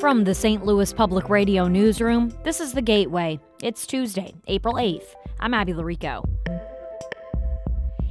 From the St. Louis Public Radio newsroom, this is The Gateway. It's Tuesday, April 8th. I'm Abby Larico.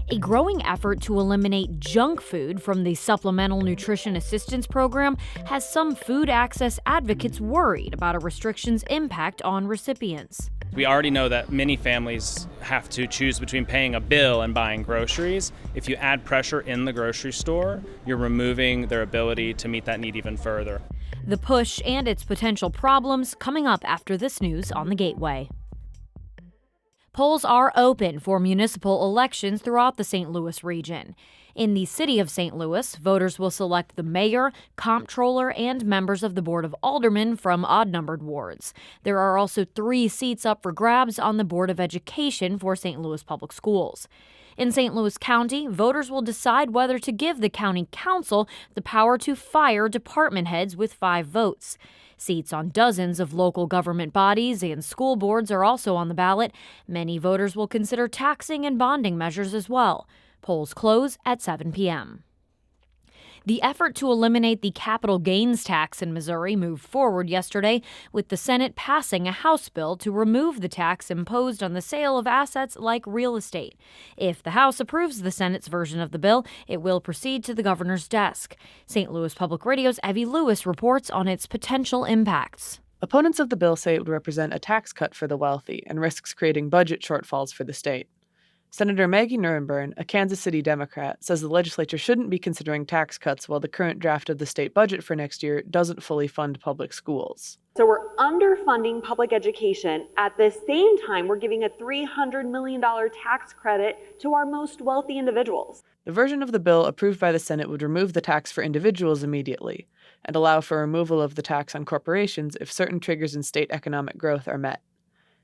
A growing effort to eliminate junk food from the Supplemental Nutrition Assistance Program has some food access advocates worried about a restriction's impact on recipients. We already know that many families have to choose between paying a bill and buying groceries. If you add pressure in the grocery store, you're removing their ability to meet that need even further. The push and its potential problems coming up after this news on The Gateway. Polls are open for municipal elections throughout the St. Louis region. In the city of St. Louis, voters will select the mayor, comptroller, and members of the Board of Aldermen from odd-numbered wards. There are also 3 seats up for grabs on the Board of Education for St. Louis Public Schools. In St. Louis County, voters will decide whether to give the county council the power to fire department heads with 5 votes. Seats on dozens of local government bodies and school boards are also on the ballot. Many voters will consider taxing and bonding measures as well. Polls close at 7 p.m. The effort to eliminate the capital gains tax in Missouri moved forward yesterday, with the Senate passing a House bill to remove the tax imposed on the sale of assets like real estate. If the House approves the Senate's version of the bill, it will proceed to the governor's desk. St. Louis Public Radio's Evie Lewis reports on its potential impacts. Opponents of the bill say it would represent a tax cut for the wealthy and risks creating budget shortfalls for the state. Senator Maggie Nurenborn, a Kansas City Democrat, says the legislature shouldn't be considering tax cuts while the current draft of the state budget for next year doesn't fully fund public schools. So we're underfunding public education. At the same time, we're giving a $300 million tax credit to our most wealthy individuals. The version of the bill approved by the Senate would remove the tax for individuals immediately and allow for removal of the tax on corporations if certain triggers in state economic growth are met.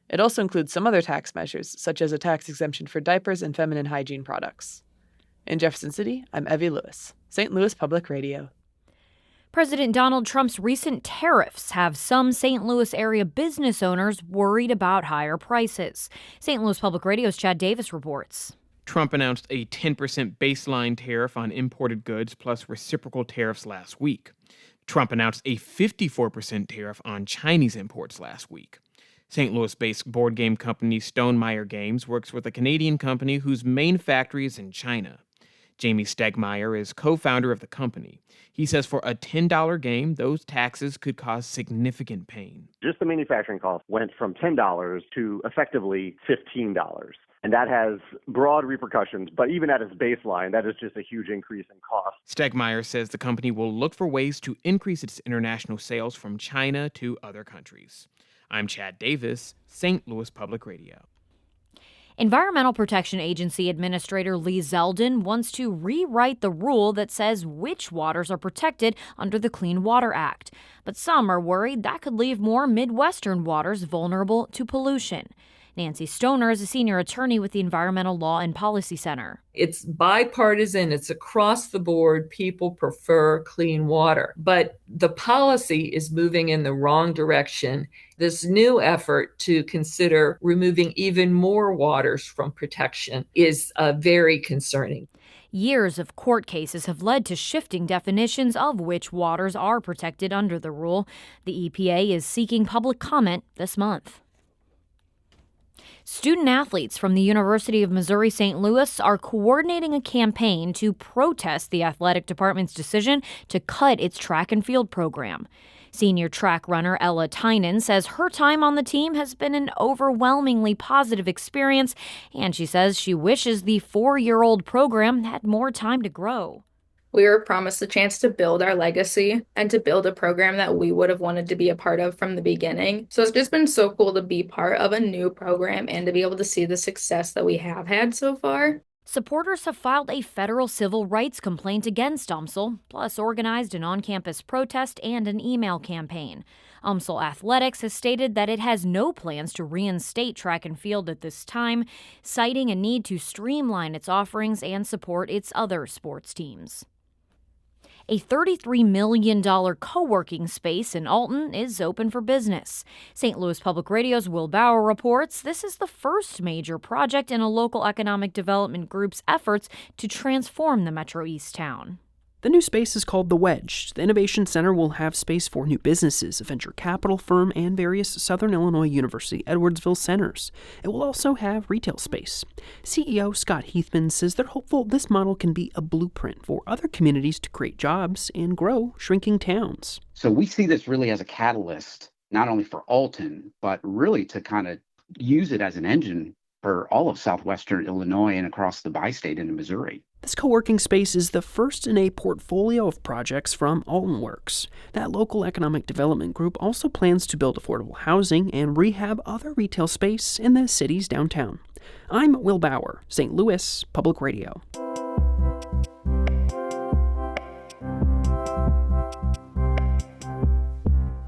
It also includes some other tax measures, such as a tax exemption for diapers and feminine hygiene products. In Jefferson City, I'm Evie Lewis, St. Louis Public Radio. President Donald Trump's recent tariffs have some St. Louis area business owners worried about higher prices. St. Louis Public Radio's Chad Davis reports. Trump announced a 10% baseline tariff on imported goods plus reciprocal tariffs last week. Trump announced a 54% tariff on Chinese imports last week. St. Louis-based board game company Stonemaier Games works with a Canadian company whose main factory is in China. Jamie Stegmaier is co-founder of the company. He says for a $10 game, those taxes could cause significant pain. Just the manufacturing cost went from $10 to effectively $15. And that has broad repercussions, but even at its baseline, that is just a huge increase in cost. Stegmaier says the company will look for ways to increase its international sales from China to other countries. I'm Chad Davis, St. Louis Public Radio. Environmental Protection Agency Administrator Lee Zeldin wants to rewrite the rule that says which waters are protected under the Clean Water Act. But some are worried that could leave more Midwestern waters vulnerable to pollution. Nancy Stoner is a senior attorney with the Environmental Law and Policy Center. It's bipartisan. It's across the board. People prefer clean water. But the policy is moving in the wrong direction. This new effort to consider removing even more waters from protection is very concerning. Years of court cases have led to shifting definitions of which waters are protected under the rule. The EPA is seeking public comment this month. Student athletes from the University of Missouri-St. Louis are coordinating a campaign to protest the athletic department's decision to cut its track and field program. Senior track runner Ella Tynan says her time on the team has been an overwhelmingly positive experience, and she says she wishes the 4-year-old program had more time to grow. We were promised a chance to build our legacy and to build a program that we would have wanted to be a part of from the beginning. So it's just been so cool to be part of a new program and to be able to see the success that we have had so far. Supporters have filed a federal civil rights complaint against UMSL, plus organized an on-campus protest and an email campaign. UMSL Athletics has stated that it has no plans to reinstate track and field at this time, citing a need to streamline its offerings and support its other sports teams. A $33 million co-working space in Alton is open for business. St. Louis Public Radio's Will Bauer reports this is the first major project in a local economic development group's efforts to transform the Metro East town. The new space is called The Wedge. The Innovation Center will have space for new businesses, a venture capital firm, and various Southern Illinois University Edwardsville centers. It will also have retail space. CEO Scott Heathman says they're hopeful this model can be a blueprint for other communities to create jobs and grow shrinking towns. So we see this really as a catalyst, not only for Alton, but really to kind of use it as an engine for all of southwestern Illinois and across the bi-state into Missouri. This co-working space is the first in a portfolio of projects from AltonWorks. That local economic development group also plans to build affordable housing and rehab other retail space in the city's downtown. I'm Will Bauer, St. Louis Public Radio.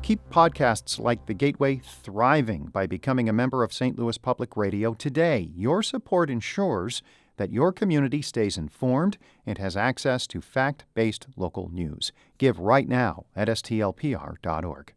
Keep podcasts like The Gateway thriving by becoming a member of St. Louis Public Radio today. Your support ensures that your community stays informed and has access to fact-based local news. Give right now at stlpr.org.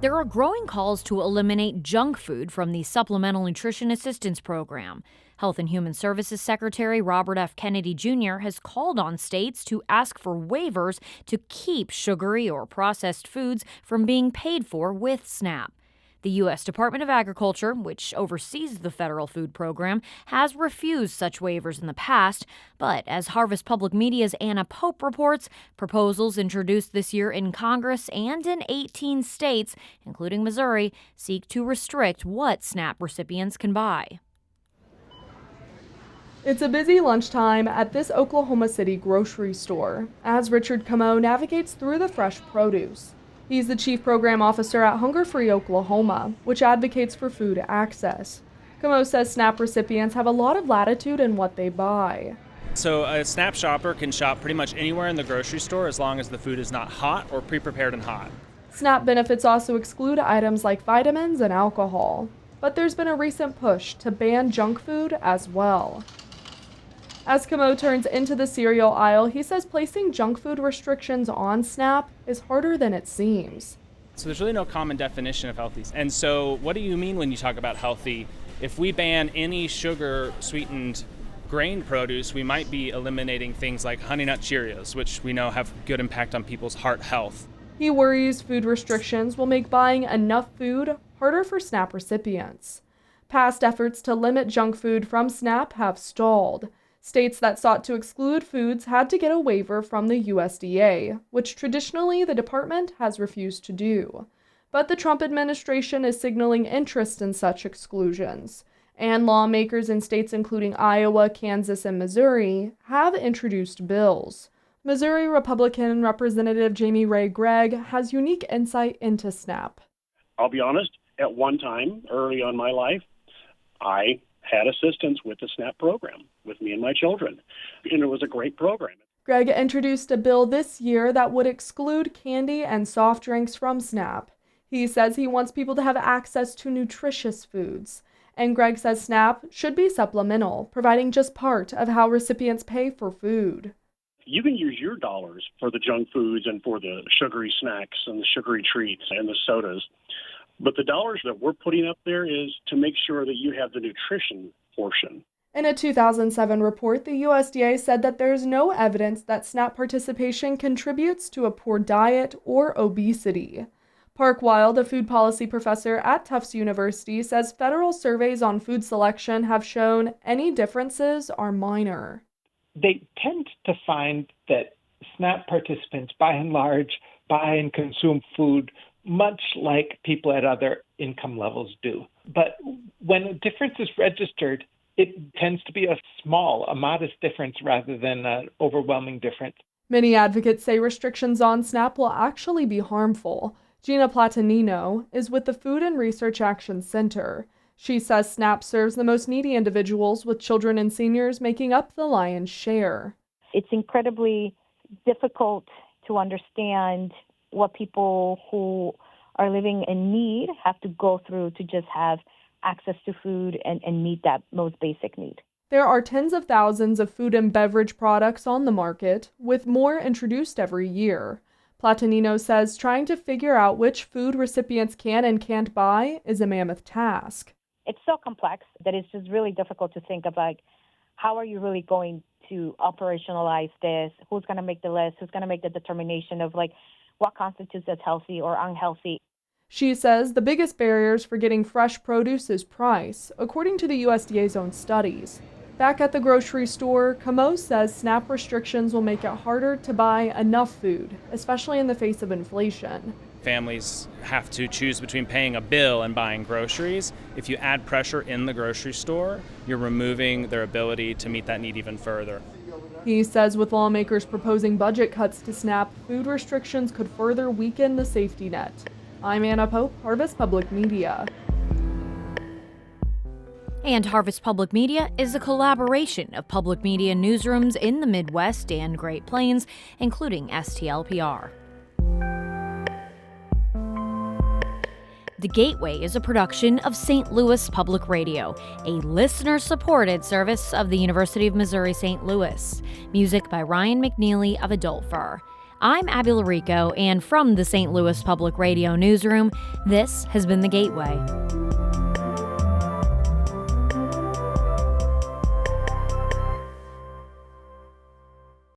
There are growing calls to eliminate junk food from the Supplemental Nutrition Assistance Program. Health and Human Services Secretary Robert F. Kennedy Jr. has called on states to ask for waivers to keep sugary or processed foods from being paid for with SNAP. The U.S. Department of Agriculture, which oversees the federal food program, has refused such waivers in the past, but as Harvest Public Media's Anna Pope reports, proposals introduced this year in Congress and in 18 states, including Missouri, seek to restrict what SNAP recipients can buy. It's a busy lunchtime at this Oklahoma City grocery store as Richard Camo navigates through the fresh produce. He's the chief program officer at Hunger Free Oklahoma, which advocates for food access. Camo says SNAP recipients have a lot of latitude in what they buy. So a SNAP shopper can shop pretty much anywhere in the grocery store as long as the food is not hot or pre-prepared and hot. SNAP benefits also exclude items like vitamins and alcohol, but there's been a recent push to ban junk food as well. As Camo turns into the cereal aisle, he says placing junk food restrictions on SNAP is harder than it seems. So there's really no common definition of healthy. And so what do you mean when you talk about healthy? If we ban any sugar-sweetened grain produce, we might be eliminating things like Honey Nut Cheerios, which we know have good impact on people's heart health. He worries food restrictions will make buying enough food harder for SNAP recipients. Past efforts to limit junk food from SNAP have stalled. States that sought to exclude foods had to get a waiver from the USDA, which traditionally the department has refused to do. But the Trump administration is signaling interest in such exclusions, and lawmakers in states including Iowa, Kansas, and Missouri have introduced bills. Missouri Republican Representative Jamie Ray Gregg has unique insight into SNAP. I'll be honest, at one time early on in my life, I had assistance with the SNAP program with me and my children, and it was a great program. Gregg introduced a bill this year that would exclude candy and soft drinks from SNAP. He says he wants people to have access to nutritious foods. And Gregg says SNAP should be supplemental, providing just part of how recipients pay for food. You can use your dollars for the junk foods and for the sugary snacks and the sugary treats and the sodas. But the dollars that we're putting up there is to make sure that you have the nutrition portion. In a 2007 report, the USDA said that there's no evidence that SNAP participation contributes to a poor diet or obesity. Park Wild, a food policy professor at Tufts University, says federal surveys on food selection have shown any differences are minor. They tend to find that SNAP participants, by and large, buy and consume food much like people at other income levels do. But when a difference is registered, it tends to be a modest difference rather than an overwhelming difference. Many advocates say restrictions on SNAP will actually be harmful. Gina Platanino is with the Food and Research Action Center. She says SNAP serves the most needy individuals, with children and seniors making up the lion's share. It's incredibly difficult to understand what people who are living in need have to go through to just have access to food and meet that most basic need. There are tens of thousands of food and beverage products on the market, with more introduced every year. Platanino says trying to figure out which food recipients can and can't buy is a mammoth task. It's so complex that it's just really difficult to think of, like, how are you really going to operationalize this? Who's going to make the list? Who's going to make the determination of, like, what constitutes as healthy or unhealthy? She says the biggest barriers for getting fresh produce is price, according to the USDA's own studies. Back at the grocery store, Camo says SNAP restrictions will make it harder to buy enough food, especially in the face of inflation. Families have to choose between paying a bill and buying groceries. If you add pressure in the grocery store, you're removing their ability to meet that need even further. He says with lawmakers proposing budget cuts to SNAP, food restrictions could further weaken the safety net. I'm Anna Pope, Harvest Public Media. And Harvest Public Media is a collaboration of public media newsrooms in the Midwest and Great Plains, including STLPR. The Gateway is a production of St. Louis Public Radio, a listener-supported service of the University of Missouri St. Louis. Music by Ryan McNeely of Adult Fur. I'm Abby Larico, and from the St. Louis Public Radio newsroom, this has been The Gateway.